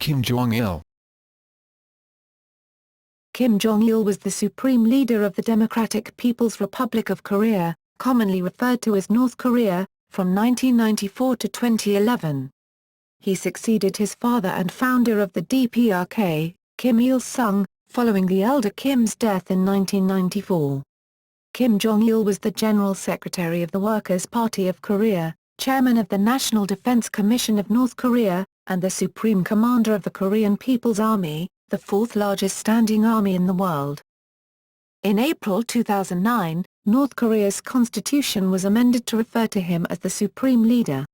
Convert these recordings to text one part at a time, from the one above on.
Kim Jong-il. Kim Jong-il was the supreme leader of the Democratic People's Republic of Korea, commonly referred to as North Korea, from 1994 to 2011. He succeeded his father and founder of the DPRK, Kim Il-sung, following the elder Kim's death in 1994. Kim Jong-il was the General Secretary of the Workers' Party of Korea, Chairman of the National Defense Commission of North Korea, and the Supreme Commander of the Korean People's Army, the fourth largest standing army in the world. In April 2009, North Korea's constitution was amended to refer to him as the Supreme Leader.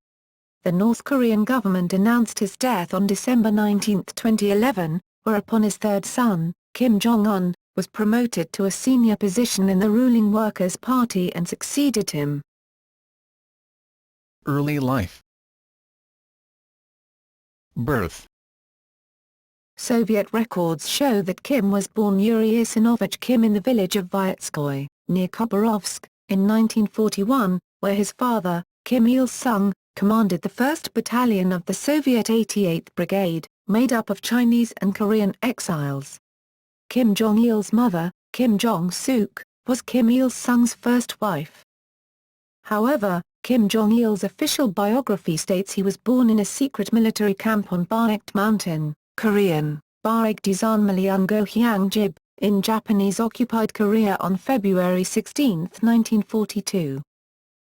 The North Korean government announced his death on December 19, 2011, whereupon his third son, Kim Jong-un, was promoted to a senior position in the ruling Workers' Party and succeeded him. Early life. Birth. Soviet records show that Kim was born Yuri Isinovich Kim in the village of Vyetskoy, near Khabarovsk, in 1941, where his father, Kim Il-sung, commanded the 1st Battalion of the Soviet 88th Brigade, made up of Chinese and Korean exiles. Kim Jong-il's mother, Kim Jong-suk, was Kim Il-sung's first wife. However, Kim Jong-il's official biography states he was born in a secret military camp on Baekdu Mountain, Korean, Baekdusan Myeongo-hyangjib, in Japanese-occupied Korea on February 16, 1942.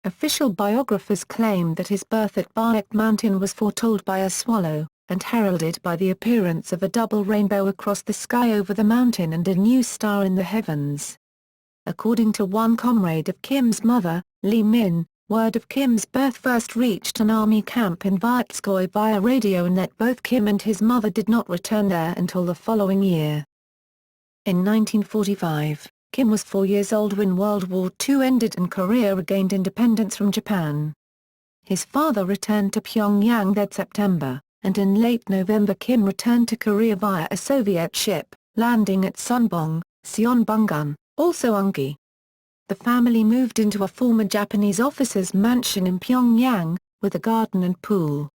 Official biographers claim that his birth at Baekdu Mountain was foretold by a swallow, and heralded by the appearance of a double rainbow across the sky over the mountain and a new star in the heavens. According to one comrade of Kim's mother, Lee Min, word of Kim's birth first reached an army camp in Vyetskoy via radio and that both Kim and his mother did not return there until the following year. In 1945, Kim was 4 years old when World War II ended and Korea regained independence from Japan. His father returned to Pyongyang that September, and in late November Kim returned to Korea via a Soviet ship, landing at Sonbong, Seonbungun, also Ungi. The family moved into a former Japanese officer's mansion in Pyongyang, with a garden and pool.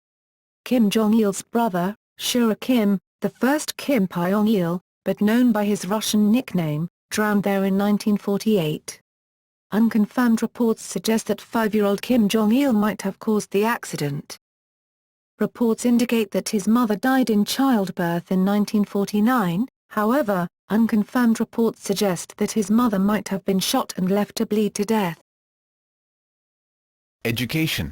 Kim Jong-il's brother, Shura Kim, the first Kim Pyong-il, but known by his Russian nickname, drowned there in 1948. Unconfirmed reports suggest that 5-year-old Kim Jong-il might have caused the accident. Reports indicate that his mother died in childbirth in 1949, however, unconfirmed reports suggest that his mother might have been shot and left to bleed to death. Education.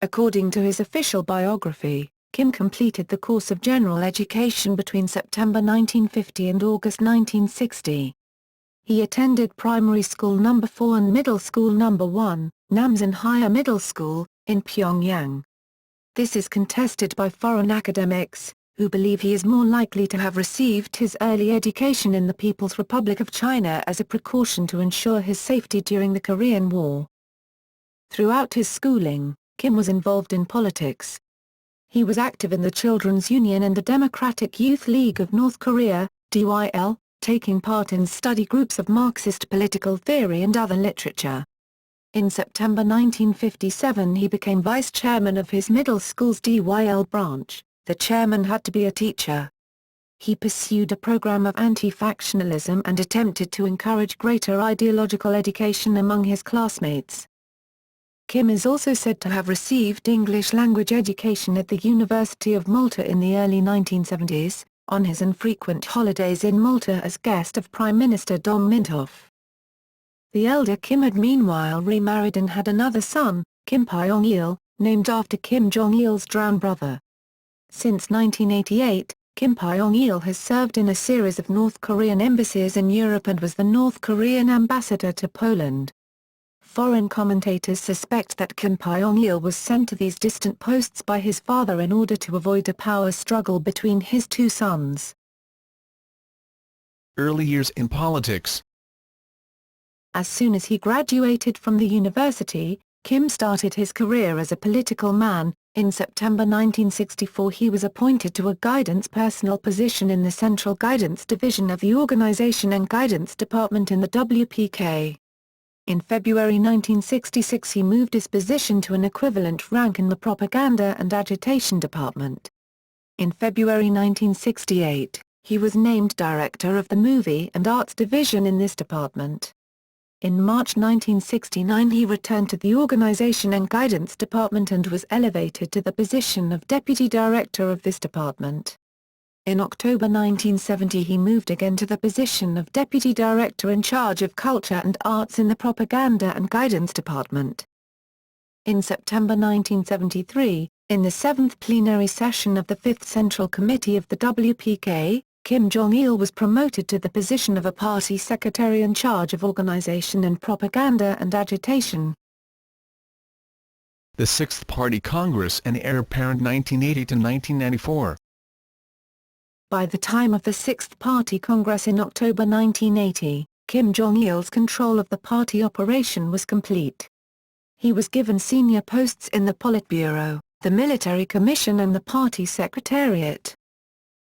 According to his official biography, Kim completed the course of general education between September 1950 and August 1960. He attended primary school No. 4 and middle school No. 1, Namsan Higher Middle School, in Pyongyang. This is contested by foreign academics, who believe he is more likely to have received his early education in the People's Republic of China as a precaution to ensure his safety during the Korean War. Throughout his schooling, Kim was involved in politics. He was active in the Children's Union and the Democratic Youth League of North Korea, DYL, taking part in study groups of Marxist political theory and other literature. In September 1957 he became vice chairman of his middle school's DYL branch. The chairman had to be a teacher. He pursued a program of anti-factionalism and attempted to encourage greater ideological education among his classmates. Kim is also said to have received English language education at the University of Malta in the early 1970s, on his infrequent holidays in Malta as guest of Prime Minister Dom Mintoff. The elder Kim had meanwhile remarried and had another son, Kim Pyong-il, named after Kim Jong-il's drowned brother. Since 1988, Kim Pyong-il has served in a series of North Korean embassies in Europe and was the North Korean ambassador to Poland. Foreign commentators suspect that Kim Pyong-il was sent to these distant posts by his father in order to avoid a power struggle between his two sons. Early years in politics. As soon as he graduated from the university, Kim started his career as a political man. In September 1964 he was appointed to a guidance personnel position in the Central Guidance Division of the Organization and Guidance Department in the WPK. In February 1966 he moved his position to an equivalent rank in the Propaganda and Agitation Department. In February 1968, he was named director of the Movie and Arts Division in this department. In March 1969 he returned to the Organization and Guidance Department and was elevated to the position of Deputy Director of this department. In October 1970 he moved again to the position of Deputy Director in charge of Culture and Arts in the Propaganda and Guidance Department. In September 1973, in the 7th plenary session of the 5th Central Committee of the WPK, Kim Jong-il was promoted to the position of a party secretary in charge of organization and propaganda and agitation. The Sixth Party Congress and Heir Apparent 1980 to 1994. By the time of the Sixth Party Congress in October 1980, Kim Jong-il's control of the party operation was complete. He was given senior posts in the Politburo, the Military Commission and the Party Secretariat.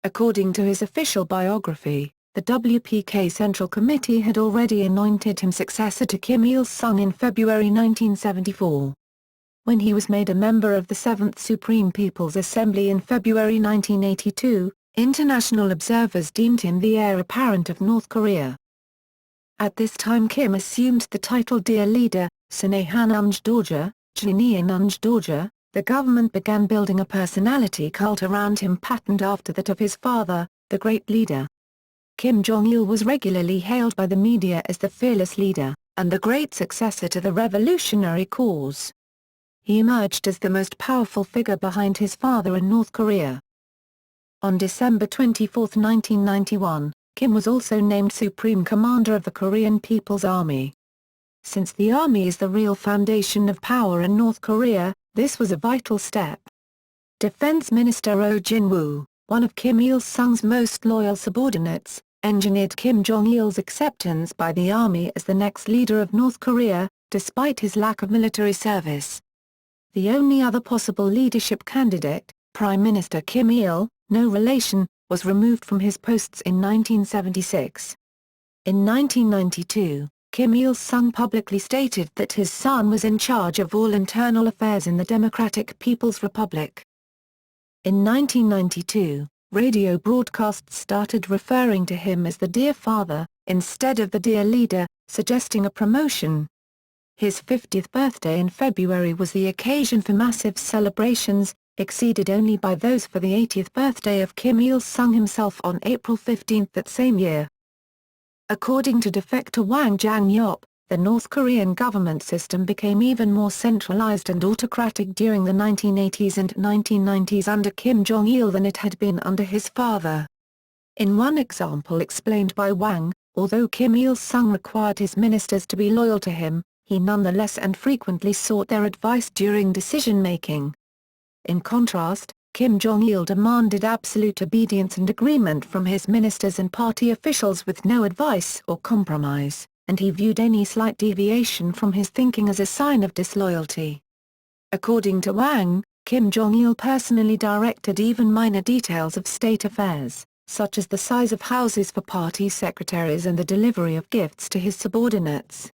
According to his official biography, the WPK Central Committee had already anointed him successor to Kim Il-sung in February 1974. When he was made a member of the 7th Supreme People's Assembly in February 1982, international observers deemed him the heir apparent of North Korea. At this time Kim assumed the title Dear Leader, Sinahanunj Dorja, Jinianunj Dorja. The government began building a personality cult around him patterned after that of his father, the Great Leader. Kim Jong-il was regularly hailed by the media as the fearless leader, and the great successor to the revolutionary cause. He emerged as the most powerful figure behind his father in North Korea. On December 24, 1991, Kim was also named Supreme Commander of the Korean People's Army. Since the army is the real foundation of power in North Korea, this was a vital step. Defense Minister Oh Jin-woo, one of Kim Il-sung's most loyal subordinates, engineered Kim Jong-il's acceptance by the army as the next leader of North Korea, despite his lack of military service. The only other possible leadership candidate, Prime Minister Kim Il, no relation, was removed from his posts in 1976. In 1992, Kim Il-sung publicly stated that his son was in charge of all internal affairs in the Democratic People's Republic. In 1992, radio broadcasts started referring to him as the Dear Father, instead of the Dear Leader, suggesting a promotion. His 50th birthday in February was the occasion for massive celebrations, exceeded only by those for the 80th birthday of Kim Il-sung himself on April 15 that same year. According to defector Wang Jang-yeop, the North Korean government system became even more centralized and autocratic during the 1980s and 1990s under Kim Jong-il than it had been under his father. In one example explained by Wang, although Kim Il-sung required his ministers to be loyal to him, he nonetheless and frequently sought their advice during decision-making. In contrast, Kim Jong-il demanded absolute obedience and agreement from his ministers and party officials with no advice or compromise, and he viewed any slight deviation from his thinking as a sign of disloyalty. According to Wang, Kim Jong-il personally directed even minor details of state affairs, such as the size of houses for party secretaries and the delivery of gifts to his subordinates.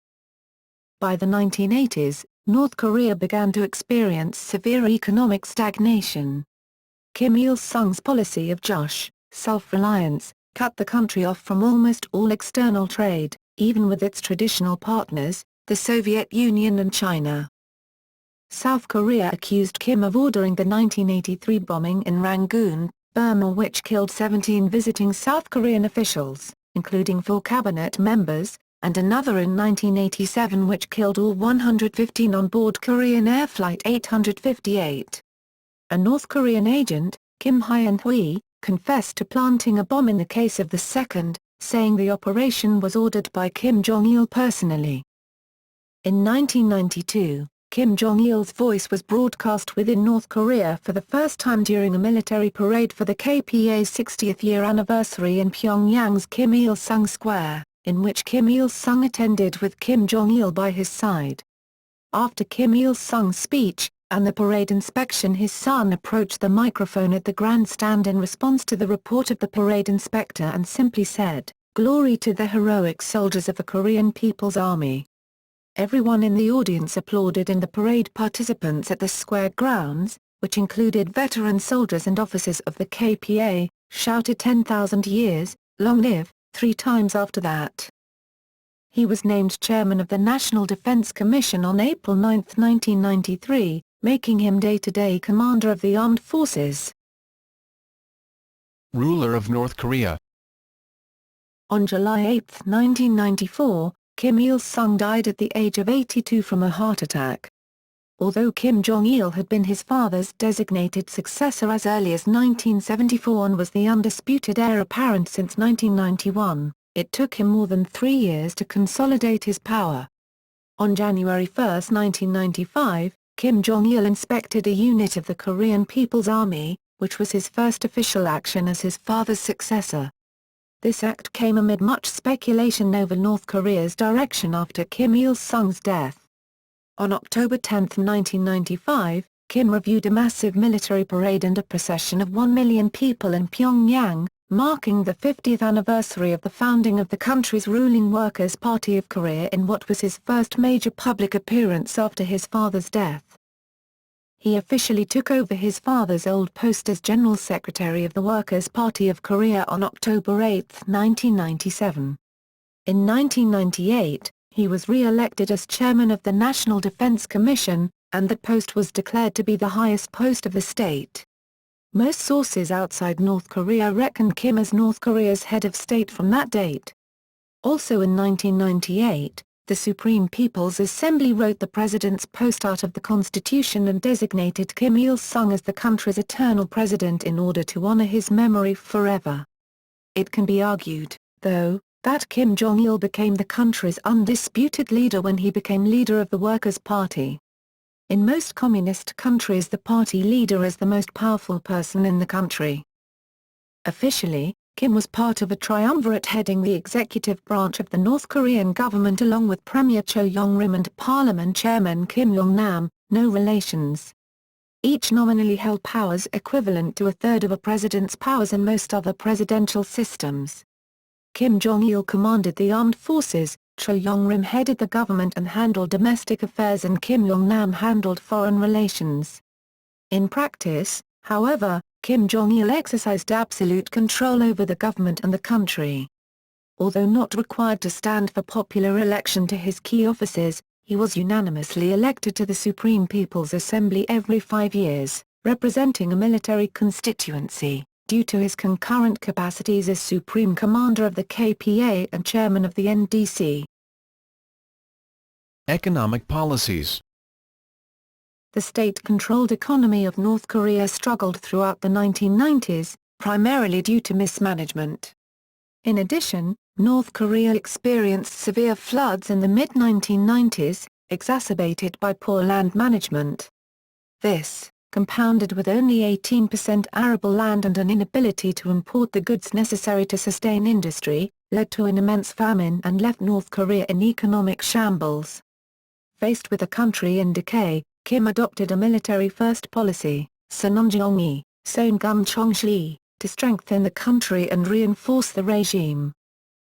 By the 1980s, North Korea began to experience severe economic stagnation. Kim Il-sung's policy of jush, self-reliance, cut the country off from almost all external trade, even with its traditional partners, the Soviet Union and China. South Korea accused Kim of ordering the 1983 bombing in Rangoon, Burma, which killed 17 visiting South Korean officials, including 4 cabinet members, and another in 1987 which killed all 115 on board Korean Air Flight 858. A North Korean agent, Kim Hyun-hui, confessed to planting a bomb in the case of the second, saying the operation was ordered by Kim Jong-il personally. In 1992, Kim Jong-il's voice was broadcast within North Korea for the first time during a military parade for the KPA's 60th year anniversary in Pyongyang's Kim Il-sung Square, in which Kim Il-sung attended with Kim Jong-il by his side. After Kim Il-sung's speech, and the parade inspection, his son approached the microphone at the grandstand in response to the report of the parade inspector and simply said, "Glory to the heroic soldiers of the Korean People's Army." Everyone in the audience applauded and the parade participants at the square grounds, which included veteran soldiers and officers of the KPA, shouted 10,000 years, long live, 3 times after that. He was named chairman of the National Defense Commission on April 9, 1993, making him day-to-day commander of the armed forces. Ruler of North Korea. On July 8, 1994, Kim Il-sung died at the age of 82 from a heart attack. Although Kim Jong-il had been his father's designated successor as early as 1974 and was the undisputed heir apparent since 1991, it took him more than 3 years to consolidate his power. On January 1, 1995, Kim Jong-il inspected a unit of the Korean People's Army, which was his first official action as his father's successor. This act came amid much speculation over North Korea's direction after Kim Il-sung's death. On October 10, 1995, Kim reviewed a massive military parade and a procession of 1 million people in Pyongyang, marking the 50th anniversary of the founding of the country's ruling Workers' Party of Korea in what was his first major public appearance after his father's death. He officially took over his father's old post as General Secretary of the Workers' Party of Korea on October 8, 1997. In 1998, he was re-elected as chairman of the National Defense Commission, and the post was declared to be the highest post of the state. Most sources outside North Korea reckon Kim as North Korea's head of state from that date. Also in 1998, the Supreme People's Assembly wrote the president's post out of the constitution and designated Kim Il-sung as the country's eternal president in order to honor his memory forever. It can be argued, though, that Kim Jong-il became the country's undisputed leader when he became leader of the Workers' Party. In most communist countries the party leader is the most powerful person in the country. Officially, Kim was part of a triumvirate heading the executive branch of the North Korean government along with Premier Cho Yong-rim and Parliament Chairman Kim Yong-nam, no relations. Each nominally held powers equivalent to a third of a president's powers in most other presidential systems. Kim Jong-il commanded the armed forces, Cho Yong-rim headed the government and handled domestic affairs and Kim Yong-nam handled foreign relations. In practice, however, Kim Jong-il exercised absolute control over the government and the country. Although not required to stand for popular election to his key offices, he was unanimously elected to the Supreme People's Assembly every 5 years, representing a military constituency, due to his concurrent capacities as Supreme Commander of the KPA and Chairman of the NDC. Economic policies. The state-controlled economy of North Korea struggled throughout the 1990s, primarily due to mismanagement. In addition, North Korea experienced severe floods in the mid-1990s, exacerbated by poor land management. This, compounded with only 18% arable land and an inability to import the goods necessary to sustain industry, led to an immense famine and left North Korea in economic shambles. Faced with a country in decay, Kim adopted a military-first policy, Sononjeongni, Songun-chongshli, to strengthen the country and reinforce the regime.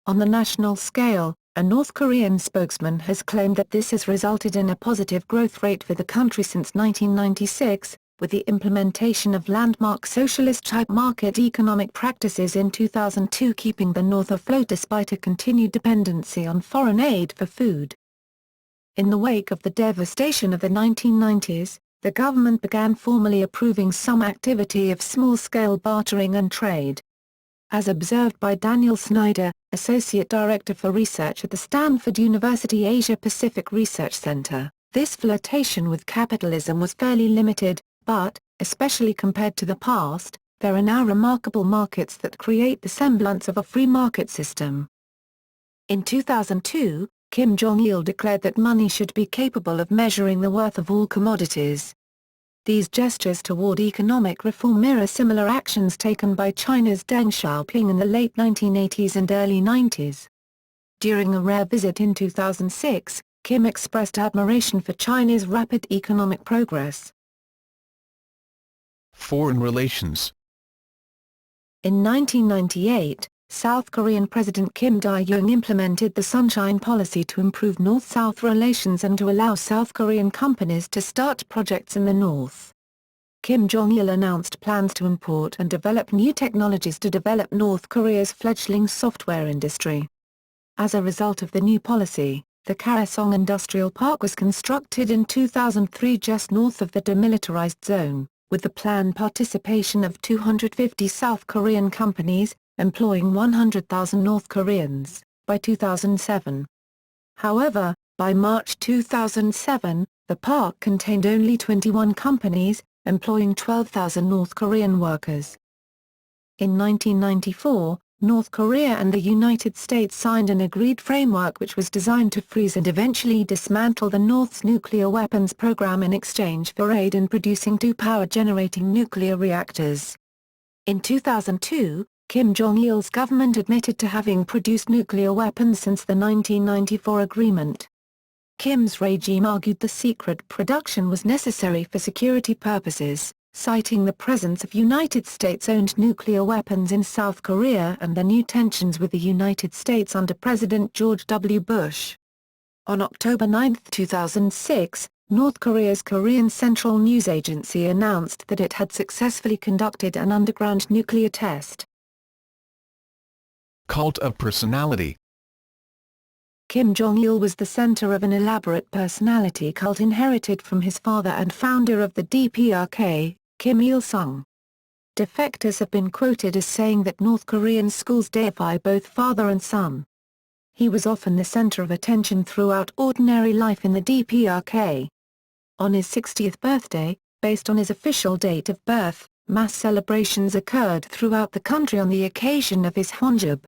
On the national scale, a North Korean spokesman has claimed that this has resulted in a positive growth rate for the country since 1996, with the implementation of landmark socialist-type market economic practices in 2002 keeping the North afloat despite a continued dependency on foreign aid for food. In the wake of the devastation of the 1990s, the government began formally approving some activity of small-scale bartering and trade. As observed by Daniel Snyder, Associate Director for Research at the Stanford University Asia-Pacific Research Center, this flirtation with capitalism was fairly limited, but, especially compared to the past, there are now remarkable markets that create the semblance of a free market system. In 2002, Kim Jong-il declared that money should be capable of measuring the worth of all commodities. These gestures toward economic reform mirror similar actions taken by China's Deng Xiaoping in the late 1980s and early 90s. During a rare visit in 2006, Kim expressed admiration for China's rapid economic progress. Foreign relations. In 1998, South Korean President Kim Dae-jung implemented the Sunshine Policy to improve North-South relations and to allow South Korean companies to start projects in the North. Kim Jong-il announced plans to import and develop new technologies to develop North Korea's fledgling software industry. As a result of the new policy, the Kaesong Industrial Park was constructed in 2003 just north of the demilitarized zone, with the planned participation of 250 South Korean companies, employing 100,000 North Koreans, by 2007. However, by March 2007, the park contained only 21 companies, employing 12,000 North Korean workers. In 1994, North Korea and the United States signed an agreed framework which was designed to freeze and eventually dismantle the North's nuclear weapons program in exchange for aid in producing two power-generating nuclear reactors. In 2002, Kim Jong-il's government admitted to having produced nuclear weapons since the 1994 agreement. Kim's regime argued the secret production was necessary for security purposes, citing the presence of United States-owned nuclear weapons in South Korea and the new tensions with the United States under President George W. Bush. On October 9, 2006, North Korea's Korean Central News Agency announced that it had successfully conducted an underground nuclear test. Cult of personality. Kim Jong-il was the center of an elaborate personality cult inherited from his father and founder of the DPRK, Kim Il-sung. Defectors have been quoted as saying that North Korean schools deify both father and son. He was often the center of attention throughout ordinary life in the DPRK. On his 60th birthday, based on his official date of birth, mass celebrations occurred throughout the country on the occasion of his Hwangjup.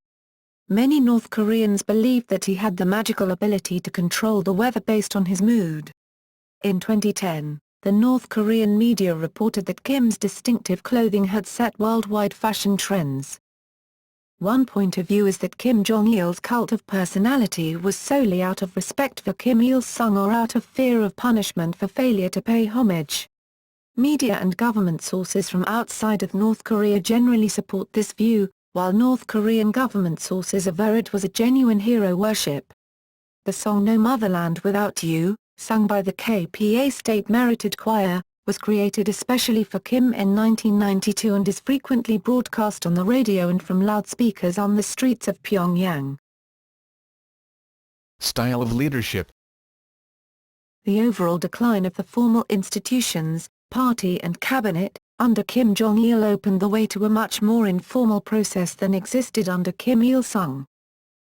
Many North Koreans believed that he had the magical ability to control the weather based on his mood. In 2010, the North Korean media reported that Kim's distinctive clothing had set worldwide fashion trends. One point of view is that Kim Jong-il's cult of personality was solely out of respect for Kim Il-sung or out of fear of punishment for failure to pay homage. Media and government sources from outside of North Korea generally support this view, while North Korean government sources aver it was a genuine hero worship. The song No Motherland Without You, sung by the KPA State Merited Choir, was created especially for Kim in 1992 and is frequently broadcast on the radio and from loudspeakers on the streets of Pyongyang. Style of leadership. The overall decline of the formal institutions, party and cabinet, under Kim Jong-il opened the way to a much more informal process than existed under Kim Il-sung.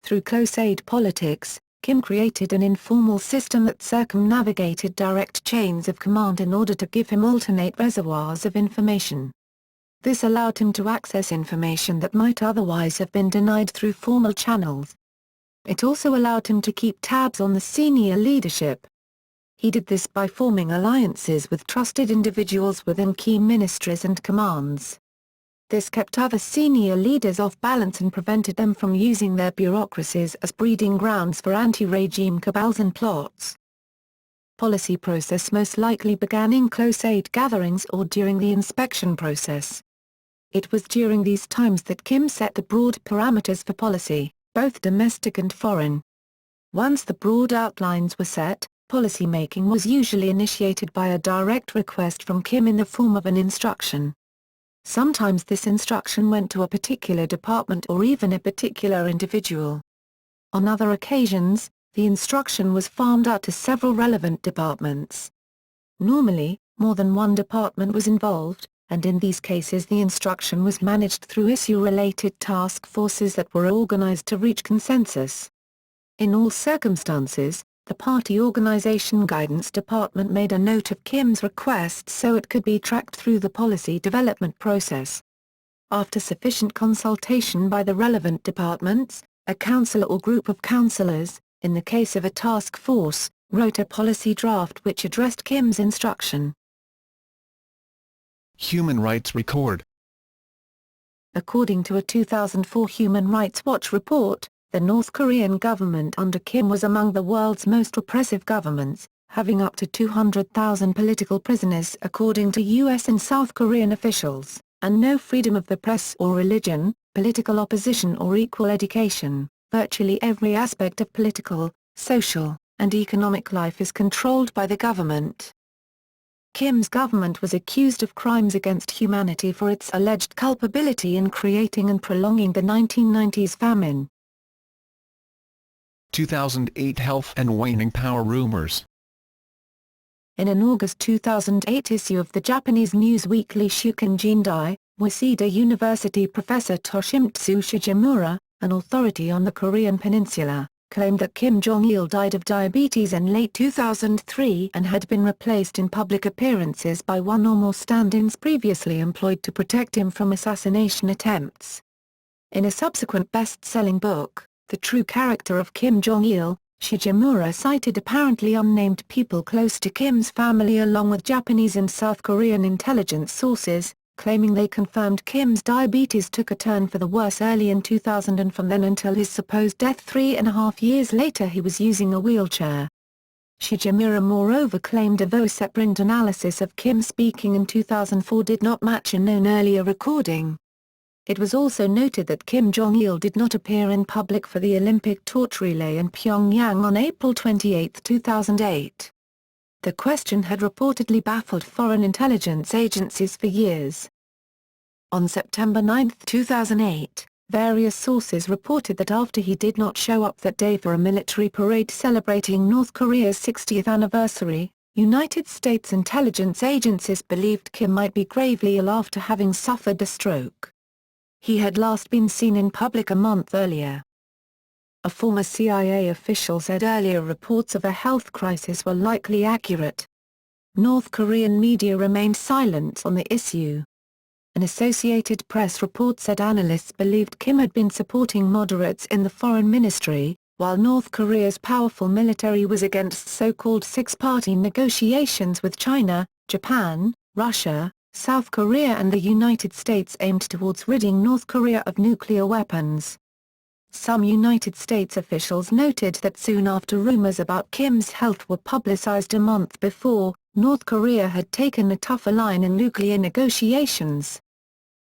Through close aid politics, Kim created an informal system that circumnavigated direct chains of command in order to give him alternate reservoirs of information. This allowed him to access information that might otherwise have been denied through formal channels. It also allowed him to keep tabs on the senior leadership. He did this by forming alliances with trusted individuals within key ministries and commands. This kept other senior leaders off balance and prevented them from using their bureaucracies as breeding grounds for anti-regime cabals and plots. Policy process most likely began in close aid gatherings or during the inspection process. It was during these times that Kim set the broad parameters for policy, both domestic and foreign. Once the broad outlines were set, policy-making was usually initiated by a direct request from Kim in the form of an instruction. Sometimes this instruction went to a particular department or even a particular individual. On other occasions, the instruction was farmed out to several relevant departments. Normally, more than one department was involved, and in these cases the instruction was managed through issue-related task forces that were organized to reach consensus. In all circumstances, the Party Organization Guidance Department made a note of Kim's request so it could be tracked through the policy development process. After sufficient consultation by the relevant departments, a councillor or group of councillors, in the case of a task force, wrote a policy draft which addressed Kim's instruction. Human Rights Record. According to a 2004 Human Rights Watch report, the North Korean government under Kim was among the world's most repressive governments, having up to 200,000 political prisoners according to U.S. and South Korean officials, and no freedom of the press or religion, political opposition or equal education. Virtually every aspect of political, social, and economic life is controlled by the government. Kim's government was accused of crimes against humanity for its alleged culpability in creating and prolonging the 1990s famine. 2008 health and waning power rumors. In an August 2008 issue of the Japanese news weekly Shuken Jindai, Waseda University professor Toshimitsu Shijimura, an authority on the Korean peninsula, claimed that Kim Jong-il died of diabetes in late 2003 and had been replaced in public appearances by one or more stand-ins previously employed to protect him from assassination attempts. In a subsequent best-selling book, The True Character of Kim Jong-il, Shijimura cited apparently unnamed people close to Kim's family along with Japanese and South Korean intelligence sources, claiming they confirmed Kim's diabetes took a turn for the worse early in 2000 and from then until his supposed death 3.5 years later he was using a wheelchair. Shijimura moreover claimed a vociferant analysis of Kim speaking in 2004 did not match a known earlier recording. It was also noted that Kim Jong-il did not appear in public for the Olympic torch relay in Pyongyang on April 28, 2008. The question had reportedly baffled foreign intelligence agencies for years. On September 9, 2008, various sources reported that after he did not show up that day for a military parade celebrating North Korea's 60th anniversary, United States intelligence agencies believed Kim might be gravely ill after having suffered a stroke. He had last been seen in public a month earlier. A former CIA official said earlier reports of a health crisis were likely accurate. North Korean media remained silent on the issue. An Associated Press report said analysts believed Kim had been supporting moderates in the foreign ministry, while North Korea's powerful military was against so-called six-party negotiations with China, Japan, Russia, South Korea and the United States aimed towards ridding North Korea of nuclear weapons. Some United States officials noted that soon after rumors about Kim's health were publicized a month before, North Korea had taken a tougher line in nuclear negotiations.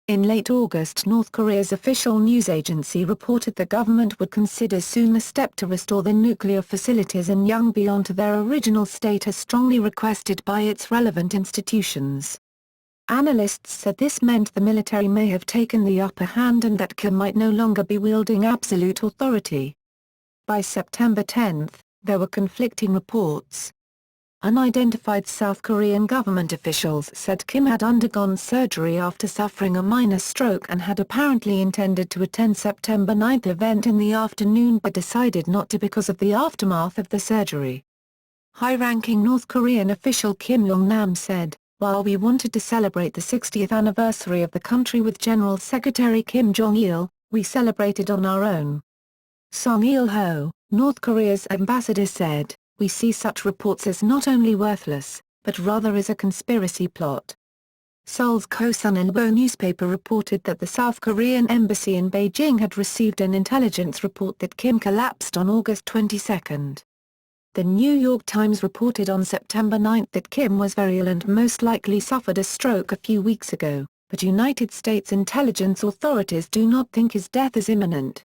In late August, North Korea's official news agency reported the government would consider soon a step to restore the nuclear facilities in Yongbyon to their original state as strongly requested by its relevant institutions. Analysts said this meant the military may have taken the upper hand and that Kim might no longer be wielding absolute authority. By September 10, there were conflicting reports. Unidentified South Korean government officials said Kim had undergone surgery after suffering a minor stroke and had apparently intended to attend September 9 event in the afternoon but decided not to because of the aftermath of the surgery. High-ranking North Korean official Kim Yong-nam said, "While we wanted to celebrate the 60th anniversary of the country with General Secretary Kim Jong-il, we celebrated on our own." Song Il-ho, North Korea's ambassador said, "We see such reports as not only worthless, but rather as a conspiracy plot." Seoul's Kosan Ilbo newspaper reported that the South Korean embassy in Beijing had received an intelligence report that Kim collapsed on August 22. The New York Times reported on September 9 that Kim was very ill and most likely suffered a stroke a few weeks ago, but United States intelligence authorities do not think his death is imminent.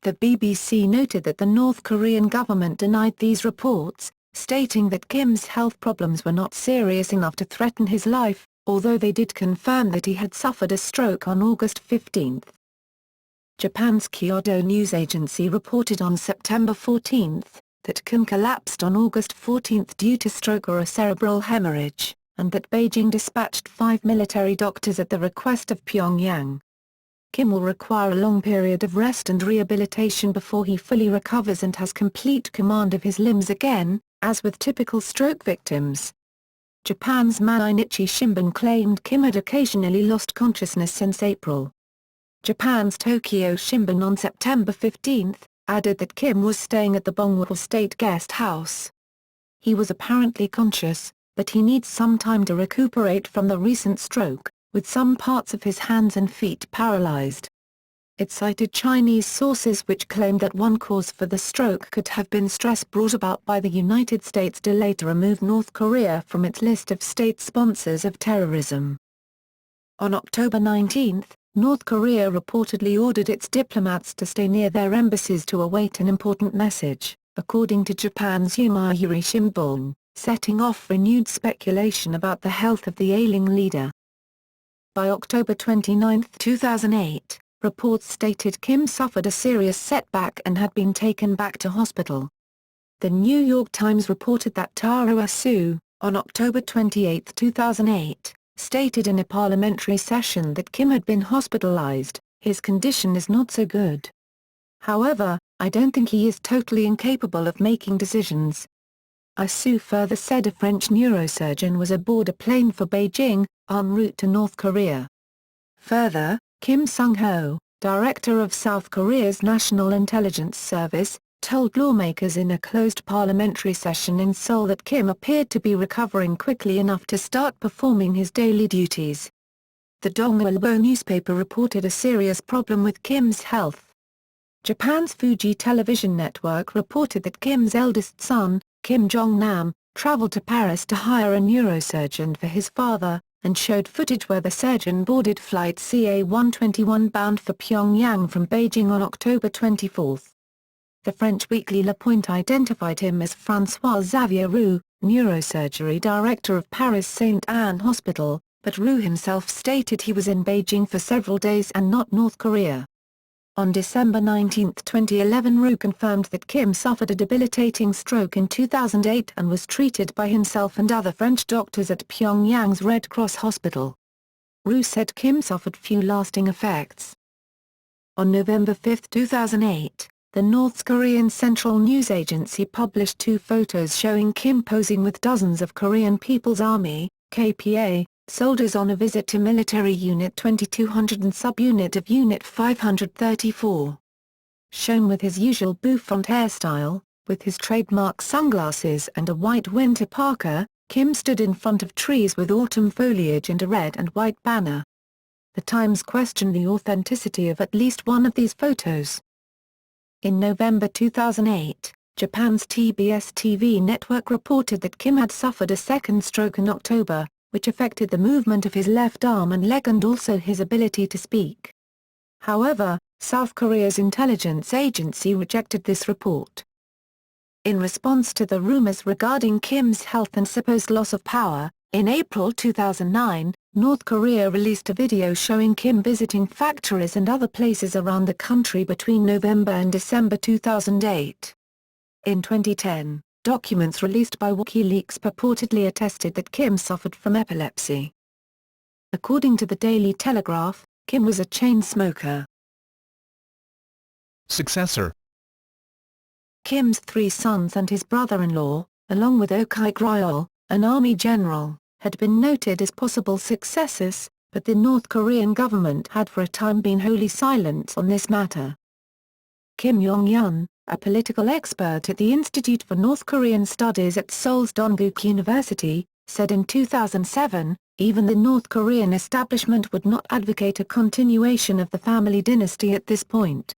The BBC noted that the North Korean government denied these reports, stating that Kim's health problems were not serious enough to threaten his life, although they did confirm that he had suffered a stroke on August 15. Japan's Kyodo News Agency reported on September 14 that Kim collapsed on August 14 due to stroke or a cerebral hemorrhage, and that Beijing dispatched 5 military doctors at the request of Pyongyang. Kim will require a long period of rest and rehabilitation before he fully recovers and has complete command of his limbs again, as with typical stroke victims. Japan's Mainichi Shimbun claimed Kim had occasionally lost consciousness since April. Japan's Tokyo Shimbun on September 15 added that Kim was staying at the Bongwal State Guest House. He was apparently conscious, but he needs some time to recuperate from the recent stroke, with some parts of his hands and feet paralyzed. It cited Chinese sources which claimed that one cause for the stroke could have been stress brought about by the United States' delay to remove North Korea from its list of state sponsors of terrorism. On October 19, North Korea reportedly ordered its diplomats to stay near their embassies to await an important message, according to Japan's Yomiuri Shimbun. setting off renewed speculation about the health of the ailing leader. By October 29, 2008, reports stated Kim suffered a serious setback and had been taken back to hospital. The New York Times reported that Taro Asu, on October 28, 2008, stated in a parliamentary session that Kim had been hospitalized. His condition is not so good. However, I don't think he is totally incapable of making decisions. Asu further said a French neurosurgeon was aboard a plane for Beijing, en route to North Korea. Further, Kim Sung-ho, director of South Korea's National Intelligence Service, told lawmakers in a closed parliamentary session in Seoul that Kim appeared to be recovering quickly enough to start performing his daily duties. The Jong-il newspaper reported a serious problem with Kim's health. Japan's Fuji television network reported that Kim's eldest son, Kim Jong-nam, traveled to Paris to hire a neurosurgeon for his father, and showed footage where the surgeon boarded flight CA-121 bound for Pyongyang from Beijing on October 24. The French weekly Le Point identified him as François-Xavier Roux, neurosurgery director of Paris Sainte-Anne Hospital, but Roux himself stated he was in Beijing for several days and not North Korea. On December 19, 2011, Roux confirmed that Kim suffered a debilitating stroke in 2008 and was treated by himself and other French doctors at Pyongyang's Red Cross Hospital. Roux said Kim suffered few lasting effects. On November 5, 2008, the North Korean Central News Agency published 2 photos showing Kim posing with dozens of Korean People's Army, KPA, soldiers on a visit to Military Unit 2200 and subunit of Unit 534. Shown with his usual bouffant hairstyle, with his trademark sunglasses and a white winter parka, Kim stood in front of trees with autumn foliage and a red and white banner. The Times questioned the authenticity of at least one of these photos. In November 2008, Japan's TBS TV network reported that Kim had suffered a second stroke in October, which affected the movement of his left arm and leg and also his ability to speak. However, South Korea's intelligence agency rejected this report. In response to the rumors regarding Kim's health and supposed loss of power, in April 2009, North Korea released a video showing Kim visiting factories and other places around the country between November and December 2008. In 2010, documents released by WikiLeaks purportedly attested that Kim suffered from epilepsy. According to the Daily Telegraph, Kim was a chain smoker. Successor. Kim's 3 sons and his brother-in-law, along with Oh Kye-ryol, an army general, had been noted as possible successors, but the North Korean government had for a time been wholly silent on this matter. Kim Yong-yun, a political expert at the Institute for North Korean Studies at Seoul's Dongguk University, said in 2007, even the North Korean establishment would not advocate a continuation of the family dynasty at this point.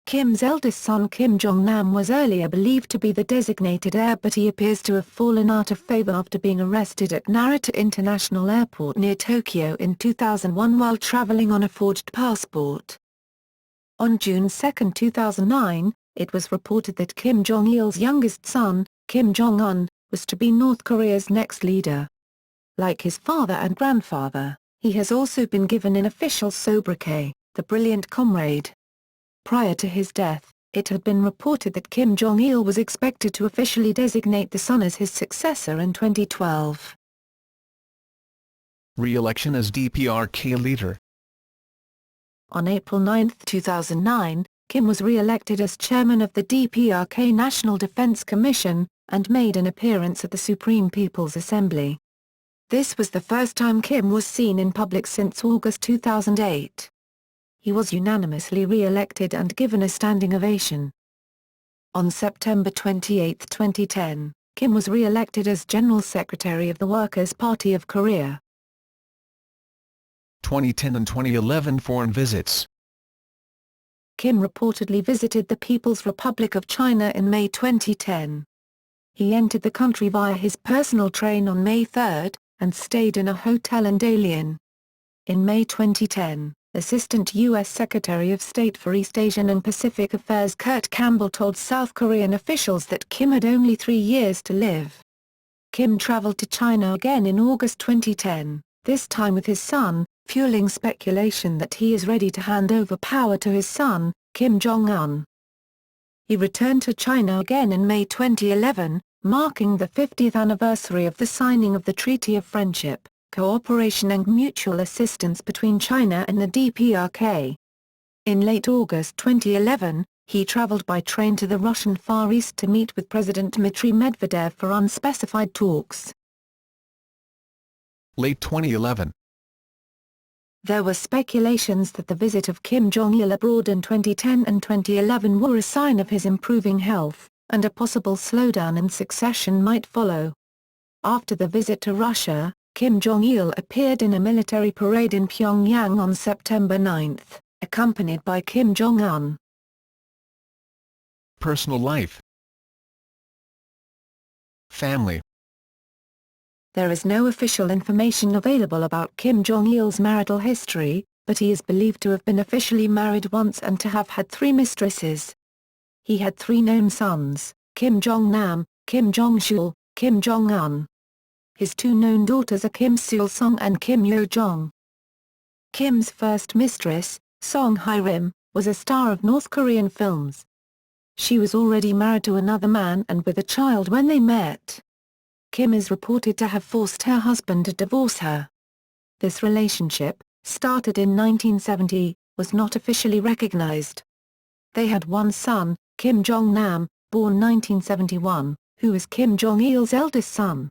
Kim's eldest son Kim Jong-nam was earlier believed to be the designated heir, but he appears to have fallen out of favor after being arrested at Narita International Airport near Tokyo in 2001 while traveling on a forged passport. On June 2, 2009, it was reported that Kim Jong-il's youngest son, Kim Jong-un, was to be North Korea's next leader. Like his father and grandfather, he has also been given an official sobriquet, the Brilliant Comrade. Prior to his death, it had been reported that Kim Jong-il was expected to officially designate the son as his successor in 2012. Re-election as DPRK leader. On April 9, 2009, Kim was re-elected as chairman of the DPRK National Defense Commission, and made an appearance at the Supreme People's Assembly. This was the first time Kim was seen in public since August 2008. He was unanimously re-elected and given a standing ovation. On September 28, 2010, Kim was re-elected as General Secretary of the Workers' Party of Korea. 2010 and 2011 foreign visits. Kim reportedly visited the People's Republic of China in May 2010. He entered the country via his personal train on May 3, and stayed in a hotel in Dalian. In May 2010, Assistant U.S. Secretary of State for East Asian and Pacific Affairs Kurt Campbell told South Korean officials that Kim had only 3 years to live. Kim traveled to China again in August 2010, this time with his son, fueling speculation that he is ready to hand over power to his son, Kim Jong-un. He returned to China again in May 2011, marking the 50th anniversary of the signing of the Treaty of Friendship, Cooperation and Mutual Assistance between China and the DPRK. In late August 2011, he traveled by train to the Russian Far East to meet with President Dmitry Medvedev for unspecified talks. Late 2011. There were speculations that the visit of Kim Jong-il abroad in 2010 and 2011 were a sign of his improving health, and a possible slowdown in succession might follow. After the visit to Russia, Kim Jong-il appeared in a military parade in Pyongyang on September 9, accompanied by Kim Jong-un. Personal life. Family. There is no official information available about Kim Jong-il's marital history, but he is believed to have been officially married once and to have had 3 mistresses. He had 3 known sons, Kim Jong-nam, Kim Jong-chul, Kim Jong-un. His 2 known daughters are Kim Seul-song and Kim Yo-jong. Kim's first mistress, Song Hye-rim, was a star of North Korean films. She was already married to another man and with a child when they met. Kim is reported to have forced her husband to divorce her. This relationship, started in 1970, was not officially recognized. They had 1 son, Kim Jong-nam, born 1971, who is Kim Jong-il's eldest son.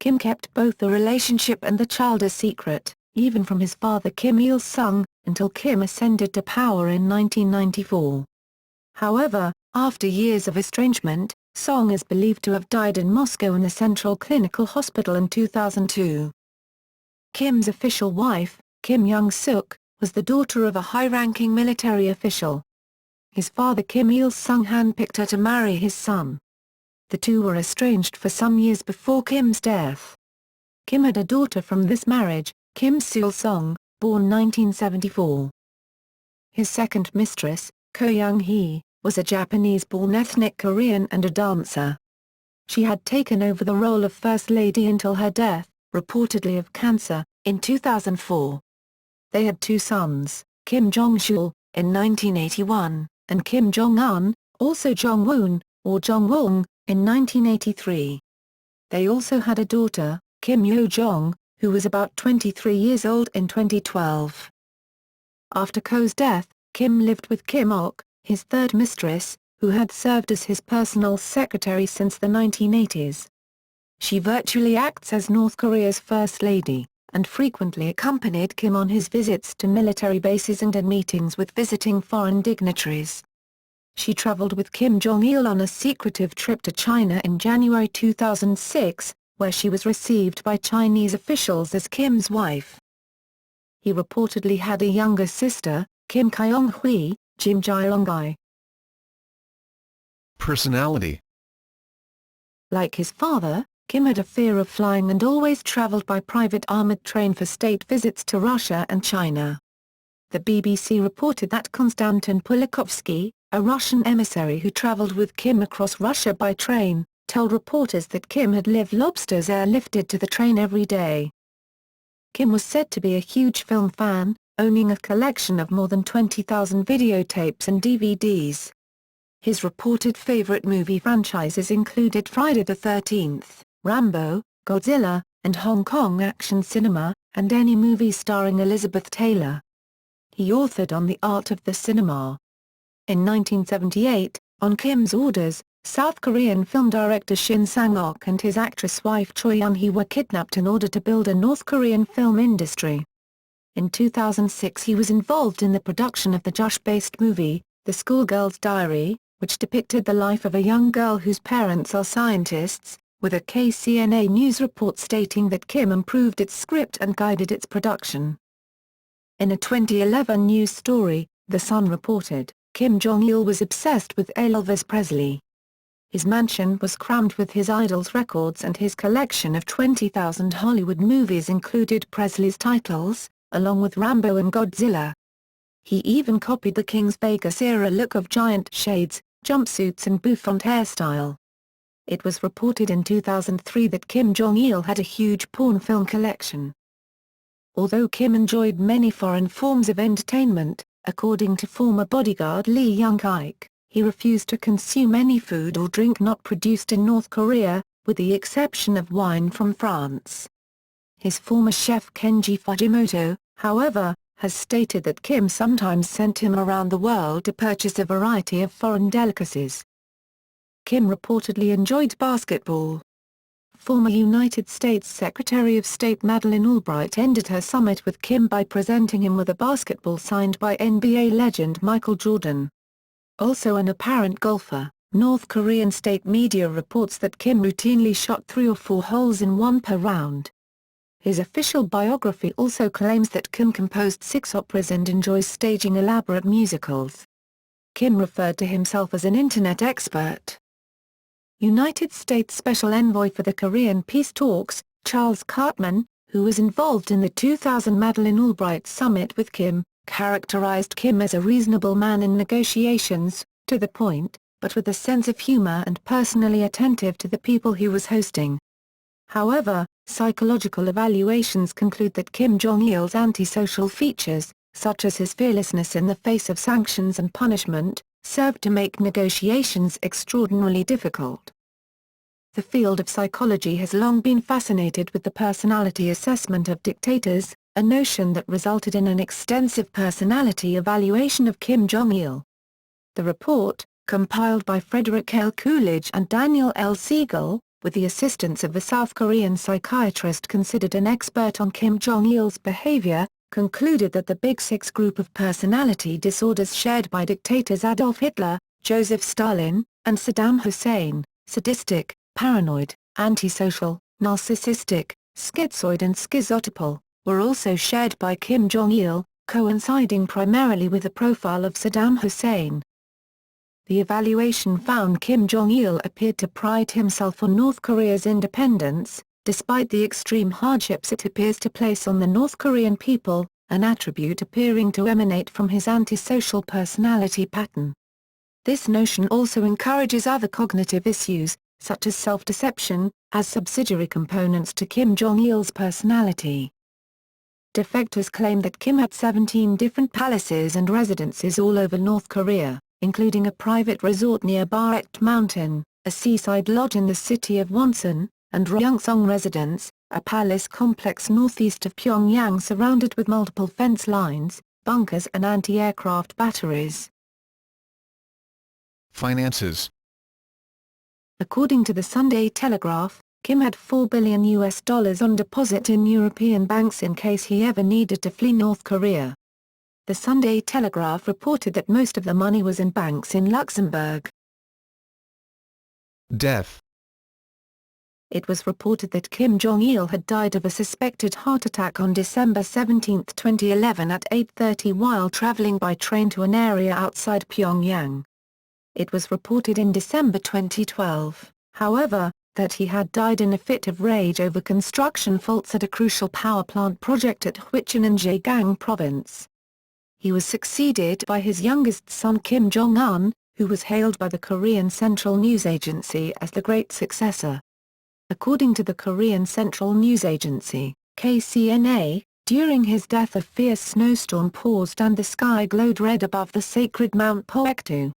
Kim kept both the relationship and the child a secret, even from his father Kim Il-sung, until Kim ascended to power in 1994. However, after years of estrangement, Song is believed to have died in Moscow in the Central Clinical Hospital in 2002. Kim's official wife, Kim Young-suk, was the daughter of a high-ranking military official. His father Kim Il-sung handpicked her to marry his son. The two were estranged for some years before Kim's death. Kim had a daughter from this marriage, Kim Seul-song, born 1974. His second mistress, Ko Young-hee, was a Japanese-born ethnic Korean and a dancer. She had taken over the role of First Lady until her death, reportedly of cancer, in 2004. They had 2 sons, Kim Jong-chul, in 1981, and Kim Jong-un, also Jong-woon, or Jong-won, in 1983. They also had a daughter, Kim Yo-jong, who was about 23 years old in 2012. After Ko's death, Kim lived with Kim Ok, his third mistress, who had served as his personal secretary since the 1980s. She virtually acts as North Korea's First Lady, and frequently accompanied Kim on his visits to military bases and in meetings with visiting foreign dignitaries. She traveled with Kim Jong-il on a secretive trip to China in January 2006, where she was received by Chinese officials as Kim's wife. He reportedly had a younger sister, Kim Kyung-hui, Jim Jae-longai. Personality. Like his father, Kim had a fear of flying and always traveled by private armored train for state visits to Russia and China. The BBC reported that Konstantin Pulikovsky, a Russian emissary who traveled with Kim across Russia by train, told reporters that Kim had live lobsters airlifted to the train every day. Kim was said to be a huge film fan, owning a collection of more than 20,000 videotapes and DVDs. His reported favorite movie franchises included Friday the 13th, Rambo, Godzilla, and Hong Kong action cinema, and any movie starring Elizabeth Taylor. He authored on the art of the cinema. In 1978, on Kim's orders, South Korean film director Shin Sang-ok and his actress wife Choi Eun-hee were kidnapped in order to build a North Korean film industry. In 2006 he was involved in the production of the Josh-based movie, The Schoolgirl's Diary, which depicted the life of a young girl whose parents are scientists, with a KCNA news report stating that Kim improved its script and guided its production. In a 2011 news story, The Sun reported, Kim Jong-il was obsessed with Elvis Presley. His mansion was crammed with his idol's records and his collection of 20,000 Hollywood movies included Presley's titles, along with Rambo and Godzilla. He even copied the King's Vegas-era look of giant shades, jumpsuits and bouffant hairstyle. It was reported in 2003 that Kim Jong-il had a huge porn film collection. Although Kim enjoyed many foreign forms of entertainment, according to former bodyguard Lee Young-ik, he refused to consume any food or drink not produced in North Korea, with the exception of wine from France. His former chef Kenji Fujimoto, however, has stated that Kim sometimes sent him around the world to purchase a variety of foreign delicacies. Kim reportedly enjoyed basketball. Former United States Secretary of State Madeleine Albright ended her summit with Kim by presenting him with a basketball signed by NBA legend Michael Jordan. Also an apparent golfer, North Korean state media reports that Kim routinely shot 3 or 4 holes in one per round. His official biography also claims that Kim composed 6 operas and enjoys staging elaborate musicals. Kim referred to himself as an Internet expert. United States Special Envoy for the Korean peace talks, Charles Cartman, who was involved in the 2000 Madeleine Albright summit with Kim, characterized Kim as a reasonable man in negotiations, to the point, but with a sense of humor and personally attentive to the people he was hosting. However, psychological evaluations conclude that Kim Jong-il's antisocial features, such as his fearlessness in the face of sanctions and punishment, served to make negotiations extraordinarily difficult. The field of psychology has long been fascinated with the personality assessment of dictators, a notion that resulted in an extensive personality evaluation of Kim Jong-il. The report, compiled by Frederick L. Coolidge and Daniel L. Siegel, with the assistance of a South Korean psychiatrist considered an expert on Kim Jong-il's behavior, concluded that the Big Six group of personality disorders shared by dictators Adolf Hitler, Joseph Stalin, and Saddam Hussein, sadistic, paranoid, antisocial, narcissistic, schizoid and schizotypal, were also shared by Kim Jong-il, coinciding primarily with the profile of Saddam Hussein. The evaluation found Kim Jong-il appeared to pride himself on North Korea's independence, despite the extreme hardships it appears to place on the North Korean people, an attribute appearing to emanate from his antisocial personality pattern. This notion also encourages other cognitive issues, such as self-deception, as subsidiary components to Kim Jong-il's personality. Defectors claim that Kim had 17 different palaces and residences all over North Korea, including a private resort near Baekdu Mountain, a seaside lodge in the city of Wonsan, and Ryungsong Residence, a palace complex northeast of Pyongyang surrounded with multiple fence lines, bunkers and anti-aircraft batteries. Finances. According to the Sunday Telegraph, Kim had $4 billion on deposit in European banks in case he ever needed to flee North Korea. The Sunday Telegraph reported that most of the money was in banks in Luxembourg. Death. It was reported that Kim Jong-il had died of a suspected heart attack on December 17, 2011 at 8:30 while traveling by train to an area outside Pyongyang. It was reported in December 2012, however, that he had died in a fit of rage over construction faults at a crucial power plant project at Hwichon in Zhejiang province. He was succeeded by his youngest son Kim Jong-un, who was hailed by the Korean Central News Agency as the great successor. According to the Korean Central News Agency, KCNA, during his death a fierce snowstorm paused and the sky glowed red above the sacred Mount Poektu.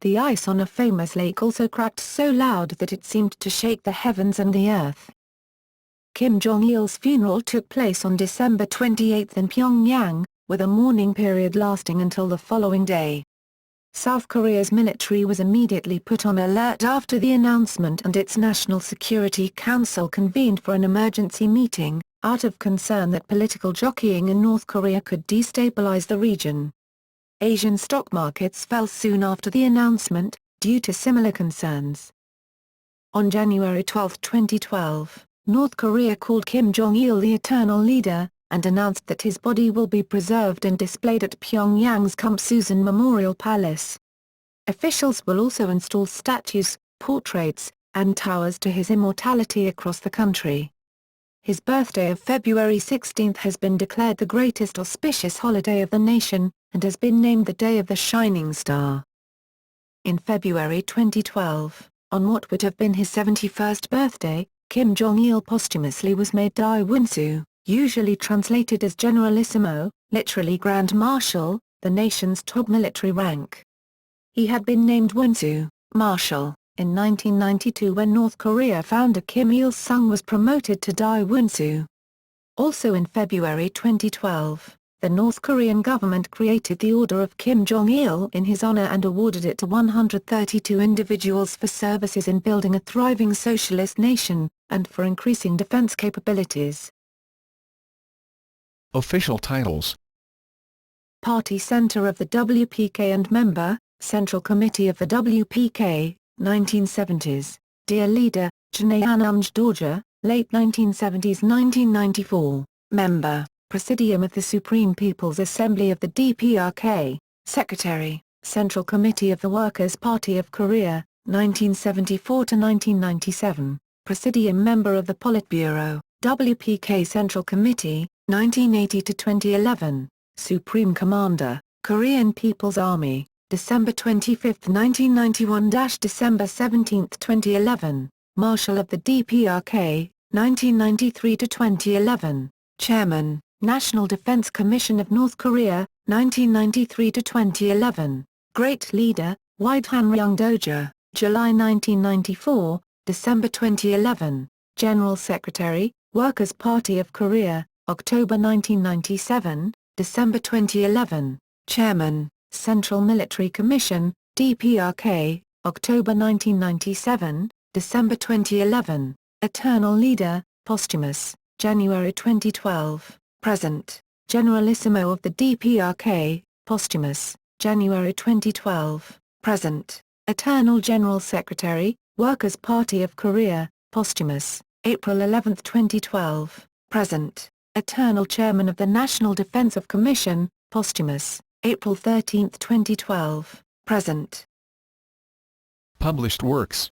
The ice on a famous lake also cracked so loud that it seemed to shake the heavens and the earth. Kim Jong-il's funeral took place on December 28 in Pyongyang, with a mourning period lasting until the following day. South Korea's military was immediately put on alert after the announcement and its National Security Council convened for an emergency meeting, out of concern that political jockeying in North Korea could destabilize the region. Asian stock markets fell soon after the announcement, due to similar concerns. On January 12, 2012, North Korea called Kim Jong-il the eternal leader, and announced that his body will be preserved and displayed at Pyongyang's Kumsusan Memorial Palace. Officials will also install statues, portraits, and towers to his immortality across the country. His birthday of February 16 has been declared the greatest auspicious holiday of the nation, and has been named the Day of the Shining Star. In February 2012, On what would have been his 71st birthday, Kim Jong-il posthumously was made Dai Wunsu, usually translated as Generalissimo, literally Grand Marshal, the nation's top military rank. He had been named Wunsu, Marshal, in 1992 when North Korea founder Kim Il-sung was promoted to Dai Wunsu. Also in February 2012, the North Korean government created the Order of Kim Jong-il in his honor and awarded it to 132 individuals for services in building a thriving socialist nation, and for increasing defense capabilities. Official titles. Party Center of the WPK and Member, Central Committee of the WPK, 1970s, Dear Leader, Janayanunj Dorje, late 1970s 1994, Member, Presidium of the Supreme People's Assembly of the DPRK, Secretary, Central Committee of the Workers' Party of Korea, 1974–1997, Presidium Member of the Politburo, WPK Central Committee, 1980–2011, Supreme Commander, Korean People's Army, December 25, 1991–December 17, 2011, Marshal of the DPRK, 1993–2011, Chairman, National Defense Commission of North Korea, 1993–2011, Great Leader, Widehanryung Doja, July 1994, December 2011, General Secretary, Workers' Party of Korea, October 1997, December 2011, Chairman, Central Military Commission, DPRK, October 1997, December 2011, Eternal Leader, posthumous, January 2012, present, Generalissimo of the DPRK, posthumous, January 2012, present, Eternal General Secretary, Workers' Party of Korea, posthumous, April 11, 2012, present, Eternal Chairman of the National Defense Commission, posthumous, April 13, 2012, present. Published works.